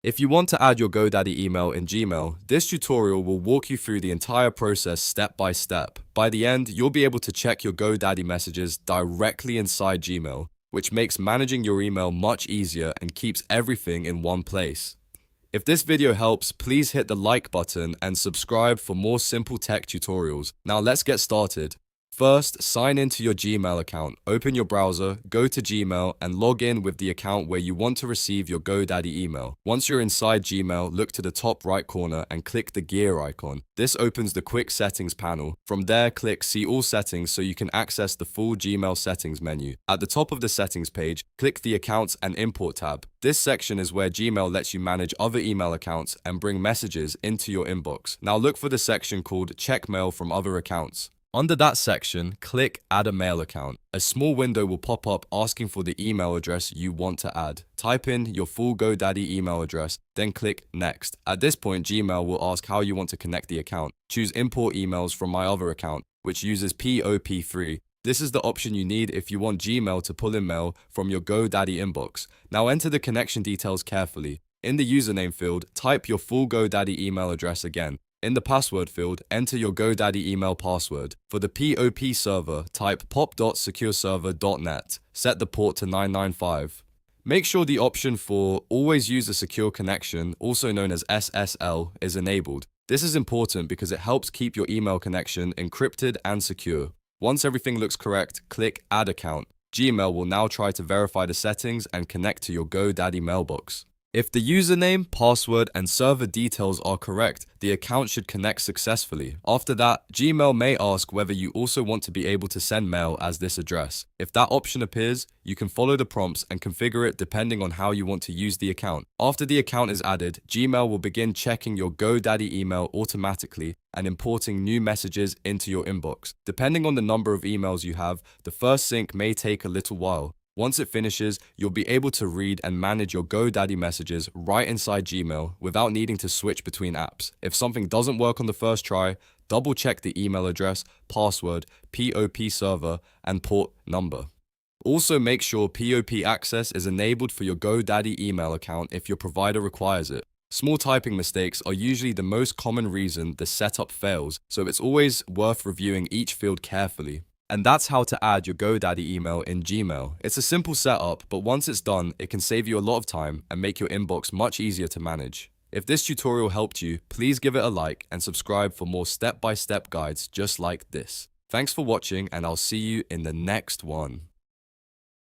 If you want to add your GoDaddy email in Gmail, this tutorial will walk you through the entire process step by step. By the end, you'll be able to check your GoDaddy messages directly inside Gmail, which makes managing your email much easier and keeps everything in one place. If this video helps, please hit the like button and subscribe for more simple tech tutorials. Now let's get started. First, sign into your Gmail account. Open your browser, go to Gmail, and log in with the account where you want to receive your GoDaddy email. Once you're inside Gmail, look to the top right corner and click the gear icon. This opens the quick settings panel. From there, click See All Settings so you can access the full Gmail settings menu. At the top of the settings page, click the Accounts and Import tab. This section is where Gmail lets you manage other email accounts and bring messages into your inbox. Now look for the section called Check Mail from Other Accounts. Under that section, click Add a Mail Account. A small window will pop up asking for the email address you want to add. Type in your full GoDaddy email address, then click Next. At this point, Gmail will ask how you want to connect the account. Choose Import Emails from My Other Account, which uses POP3. This is the option you need if you want Gmail to pull in mail from your GoDaddy inbox. Now enter the connection details carefully. In the username field, type your full GoDaddy email address again. In the password field, enter your GoDaddy email password. For the POP server, type pop.secureserver.net. Set the port to 995. Make sure the option for Always Use a Secure Connection, also known as SSL, is enabled. This is important because it helps keep your email connection encrypted and secure. Once everything looks correct, click Add Account. Gmail will now try to verify the settings and connect to your GoDaddy mailbox. If the username, password, and server details are correct, the account should connect successfully. After that, Gmail may ask whether you also want to be able to send mail as this address. If that option appears, you can follow the prompts and configure it depending on how you want to use the account. After the account is added, Gmail will begin checking your GoDaddy email automatically and importing new messages into your inbox. Depending on the number of emails you have, the first sync may take a little while. Once it finishes, you'll be able to read and manage your GoDaddy messages right inside Gmail without needing to switch between apps. If something doesn't work on the first try, double check the email address, password, POP server, and port number. Also make sure POP access is enabled for your GoDaddy email account if your provider requires it. Small typing mistakes are usually the most common reason the setup fails, so it's always worth reviewing each field carefully. And that's how to add your GoDaddy email in Gmail. It's a simple setup, but once it's done, it can save you a lot of time and make your inbox much easier to manage. If this tutorial helped you, please give it a like and subscribe for more step-by-step guides just like this. Thanks for watching, and I'll see you in the next one.